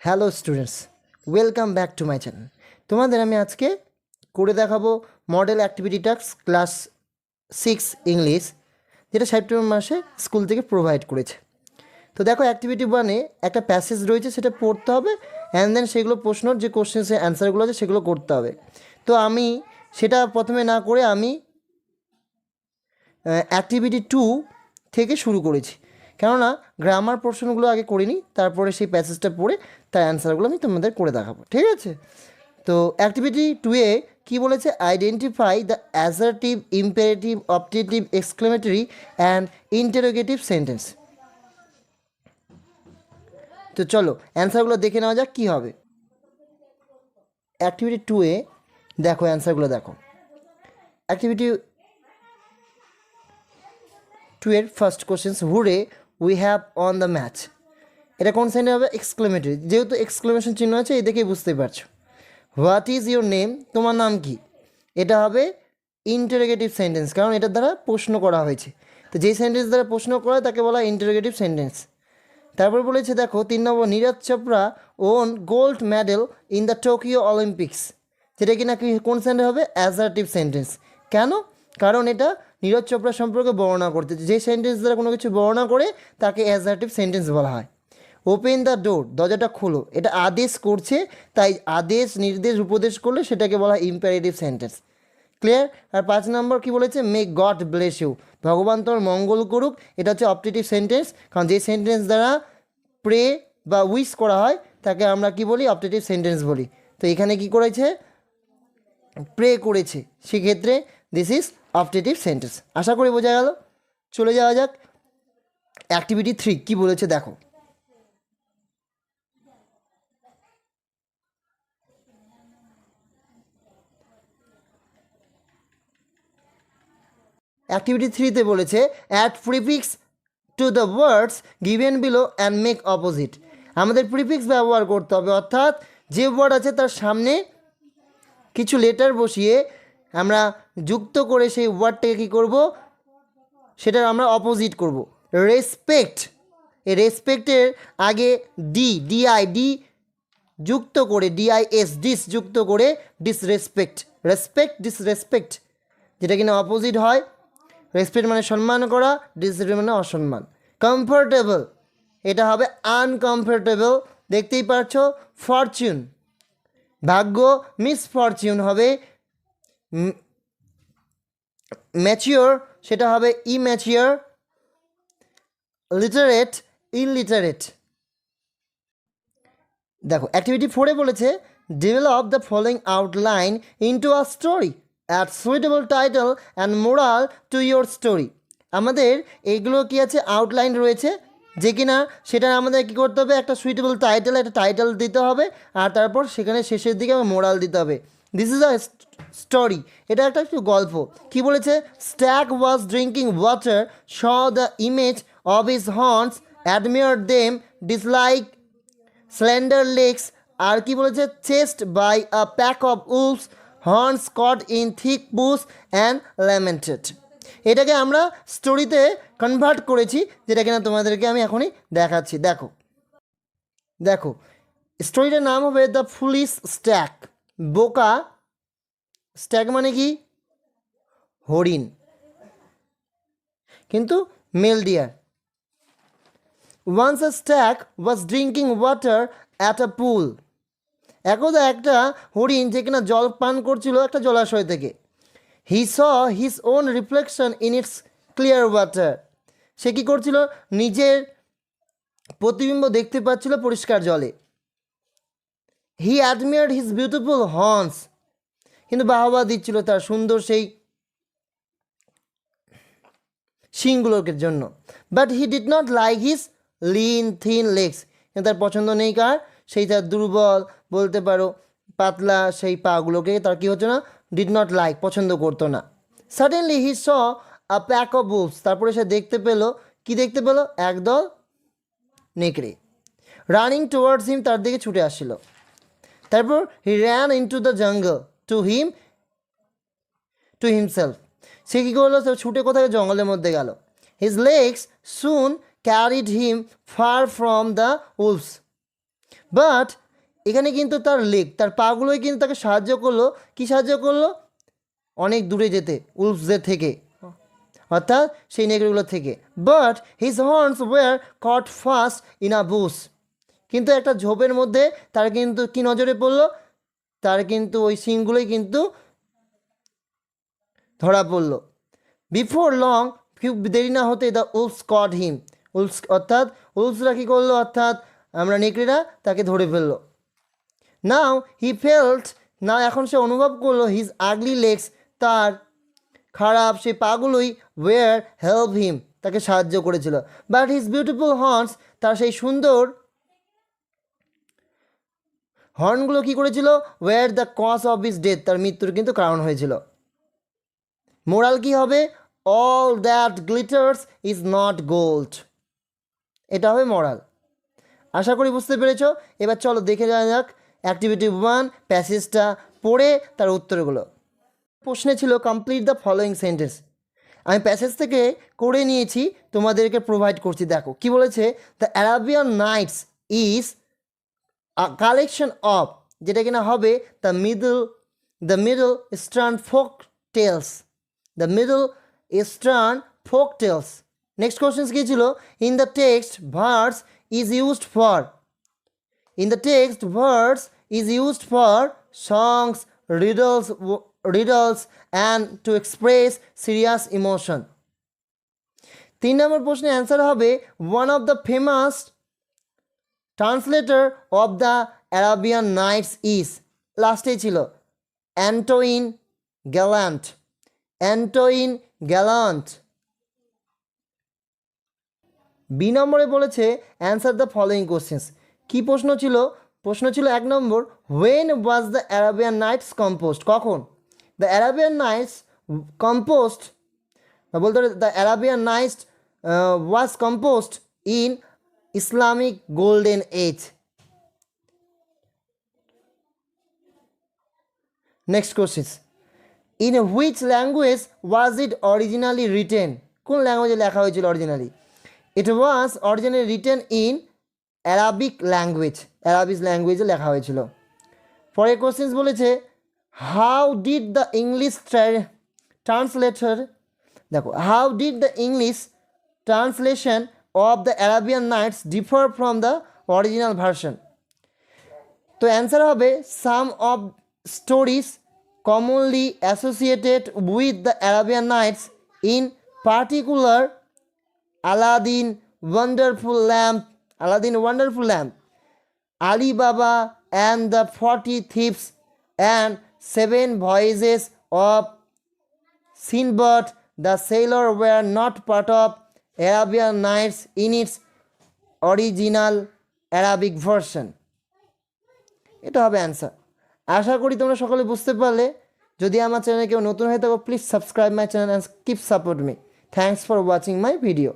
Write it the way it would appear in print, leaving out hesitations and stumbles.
Hello students, welcome back to my channel. তোমাদের আমি আজকে করে দেখাবো model activity task class 6 English, যেটা সেপ্টেম্বর মাসে স্কুল থেকে প্রোভাইড করেছে। তো দেখো, অ্যাক্টিভিটি 1-এ একটা প্যাসেজ রয়েছে, সেটা পড়তে হবে অ্যান্ড দেন সেগুলো প্রশ্নর যে কোশ্চেন্সের অ্যান্সারগুলো আছে সেগুলো করতে হবে। তো আমি সেটা প্রথমে না করে আমি অ্যাক্টিভিটি 2 থেকে শুরু করেছি, কেননা গ্রামার পোর্শনগুলো আগে করিনি, তারপরে সেই প্যাসেজটা পড়ে তার অ্যান্সারগুলো আমি তোমাদের করে দেখাবো, ঠিক আছে? তো অ্যাক্টিভিটি 2-এ কী বলেছে? Identify the assertive, imperative, optative, exclamatory and interrogative sentence. তো চলো অ্যান্সারগুলো দেখে নেওয়া যাক কী হবে। অ্যাক্টিভিটি 2-এ দেখো, অ্যান্সারগুলো দেখো। অ্যাক্টিভিটি 2-এর first questions, hurray we have won the match. এটা কোন সাইনে হবে? এক্সক্লেমেটরি, যেহেতু এক্সক্লেমেশন চিহ্ন আছে এই দেখেই বুঝতে পারছো। What is your name? তোমার নাম কি? এটা হবে ইন্টারোগেটিভ সেন্টেন্স, কারণ এটার দ্বারা প্রশ্ন করা হয়েছে। তো যেই সেন্টেন্স দ্বারা প্রশ্ন করা হয় তাকে বলা হয় ইন্টারোগেটিভ সেন্টেন্স। তারপর বলেছে দেখো 3 নম্বর, Neeraj Chopra won gold medal in the Tokyo Olympics. যেটা কিনা কি কোন সেন্টেন্স হবে? Assertive sentence. কেন? কারণ এটা নীরজ চোপড়া সম্পর্কে বর্ণনা করতে, যে সেন্টেন্স দ্বারা কোনো কিছু বর্ণনা করে তাকে অ্যাসার্টিভ সেন্টেন্স বলা হয়। ওপেন দ্য ডোর, দরজাটা খোলো, এটা আদেশ করছে, তাই আদেশ, নির্দেশ, উপদেশ করলে সেটাকে বলা হয় ইম্পারেটিভ সেন্টেন্স। ক্লিয়ার? আর 5 নম্বর কি বলেছে? মেক গড ব্লেস ইউ, ভগবান তোর মঙ্গল করুক। এটা হচ্ছে অপটেটিভ সেন্টেন্স, কারণ যে সেন্টেন্স দ্বারা প্রে বা উইশ করা হয় তাকে আমরা কি বলি? অপটেটিভ সেন্টেন্স বলি। তো এখানে কি করেছে? প্রে করেছে, সেক্ষেত্রে দিস ইজ অপটেটিভ সেন্টেন্স। আশা করি বোঝা গেল। চলে যাওয়া যাক অ্যাক্টিভিটি 3 কি বলেছে দেখো। অ্যাক্টিভিটি 3-তে বলেছে add prefix to the words given below and make opposite. আমাদের প্রিফিক্স ব্যবহার করতে হবে, অর্থাৎ যে ওয়ার্ড আছে তার সামনে কিছু লেটার বসিয়ে আমরা যুক্ত করে সেই ওয়ার্ডটাকে কী করব? সেটার আমরা অপোজিট করব। রেসপেক্ট, এই রেসপেক্টের আগে ডি যুক্ত করে, ডিআইএস, ডিস যুক্ত করে ডিসরেসপেক্ট, রেসপেক্ট, ডিসরেসপেক্ট, যেটা কিনা অপোজিট হয়। রেসপেক্ট মানে সম্মান করা, ডিসরেসপেক্ট মানে অসম্মান। কমফোর্টেবল, এটা হবে আনকমফোর্টেবল, দেখতেই পাচ্ছ। ফরচুন, ভাগ্য, মিসফরচুন হবে। ম্যাচিওর, সেটা হবে ইম্যাচিওর। লিটারেট, ইনলিটারেট। দেখো অ্যাক্টিভিটি 4-এ বলেছে develop the following outline into a story, add suitable title and moral to your story. আমাদের এইগুলো কি আছে? আউটলাইন রয়েছে, যে কিনা সেটা আমাদের কী করতে হবে? একটা সুইটেবল টাইটেল, একটা টাইটেল দিতে হবে, আর তারপর সেখানে শেষের দিকে মোরাল দিতে হবে। দিস ইজ আ স্টোরি, এটা একটা একটু গল্প। কি বলেছে? Stag was drinking water, saw the image of his horns, admire them, dislike slender legs. আর কি বলেছে? Chased by a pack of wolves, horns caught in thick bush and lamented. এটাকে আমরা স্টোরিতে কনভার্ট করেছি, যেটা কিনা তোমাদেরকে আমি এখনই দেখাচ্ছি। দেখো দেখো স্টোরিটার নাম হবে দ্য ফুলিশ স্ট্যাক, বোকা। স্ট্যাক মানে কি? হরিণ, কিন্তু male deer. Once a stag was drinking water at a pool. একদা একটা হরিণ যে কিনা জল পান করছিল একটা জলাশয় থেকে। He saw his own reflection in its clear water. সে কী করছিল? নিজের প্রতিবিম্ব দেখতে পাচ্ছিল পরিষ্কার জলে। He admired his beautiful horns. কিন্তু বাহবা দিচ্ছিল তার সুন্দর সেই শিংগুলোর জন্য। But he did not like his lean thin legs, কিন্তু তার পছন্দ নেই কার? সেই তার দুর্বল, বলতে পারো পাতলা সেই পাগুলোকে তার কী হচ্ছে না? ডিড নট লাইক, পছন্দ করতো না। Suddenly he saw a pack of bull's, তারপরে সে দেখতে পেলো, কি দেখতে পেলো? একদল নেকড়ে। রানিং টুয়ার্ডস হিম, তার দিকে ছুটে আসছিল। তারপর he ran into the jungle to himself. সে কী করলো? সে ছুটে কোথায়? জঙ্গলের মধ্যে গেল। His legs soon carried him far from the wolves. But এখানে কিন্তু তার লেগ, তার পাগুলোই কিন্তু তাকে সাহায্য করলো। কি সাহায্য করলো? অনেক দূরে যেতে, উলফসদের থেকে, অর্থাৎ সেই নেকড়েগুলো থেকে। But his horns were caught fast in a bush, কিন্তু একটা ঝোপের মধ্যে তার কিন্তু কি নজরে পড়লো? তার কিন্তু ওই শিংগুলোই কিন্তু ধরা পড়লো। বিফোর লং, খুব দেরি না হতে the wolves caught him, wolves অর্থাৎ উলফসরা কী করলো? অর্থাৎ আমরা নেকড়েরা তাকে ধরে ফেললো। নাও হি ফেল্ট, না এখন সে অনুভব করলো, হিজ আগলি লেগস, তার খারাপ সেই পাগুলোই ওয়ার হেল্প হিম, তাকে সাহায্য করেছিল। বাট হিজ বিউটিফুল হর্নস, তার সেই সুন্দর হর্নগুলো কী করেছিল? Were the cause of his death, তার মৃত্যুর কিন্তু কারণ হয়েছিল। মোরাল কি হবে? All that glitters is not gold, এটা হবে মোরাল। আশা করি বুঝতে পেরেছো। এবার চলো দেখে যাওয়া যাক অ্যাক্টিভিটি 1, প্যাসেজটা পড়ে তার উত্তরগুলো। প্রশ্নে ছিল কমপ্লিট দ্য ফলোয়িং সেন্টেন্স। আমি প্যাসেজ থেকে করে নিয়েছি, তোমাদেরকে প্রোভাইড করছি। দেখো কি বলেছে, the Arabian Nights is a collection of, যেটা কিনা হবে the Middle Eastern folk tales, the Middle Eastern folk tales. Next questions কী ছিল? In the text verse is used for, in the text verse is used for songs, riddles and to express serious emotion. 3 নম্বর প্রশ্নের answer হবে one of the famous translator of the Arabian Nights is, লাস্টে ছিল Antoine Galland, Antoine Galland. B নম্বরে বলেছে answer the following questions. কী প্রশ্ন ছিল? প্রশ্ন ছিল 1 নম্বর, when was the Arabian Nights composed, কখন? দ্য অ্যারাবিয়ান নাইটস কম্পোজড, বলতে the Arabian Nights was composed in Islamic golden age. Next questions, in which language was it originally written, কোন ল্যাঙ্গুয়েজে লেখা হয়েছিল originally? It was originally written in Arabic language, Arabic ল্যাঙ্গুয়েজে লেখা হয়েছিল। পরের questions বলেছে how did the English translator, দেখো how did the English translation of the Arabian Nights differ from the original version. তো অ্যান্সার হবে some of stories commonly associated with the Arabian Nights, in particular Aladdin Wonderful Lamp, Aladdin Wonderful Lamp, Ali Baba and the 40 Thieves, and 7 Voyages of Sinbad the Sailor were not part of Arabian Nights in its original Arabic version. এটা হবে answer. আশা করি তোমরা সকলে বুঝতে পারলে। যদি আমার চ্যানেলে কেউ নতুন হয়ে থাকো, please subscribe my channel and keep support me. Thanks for watching my video.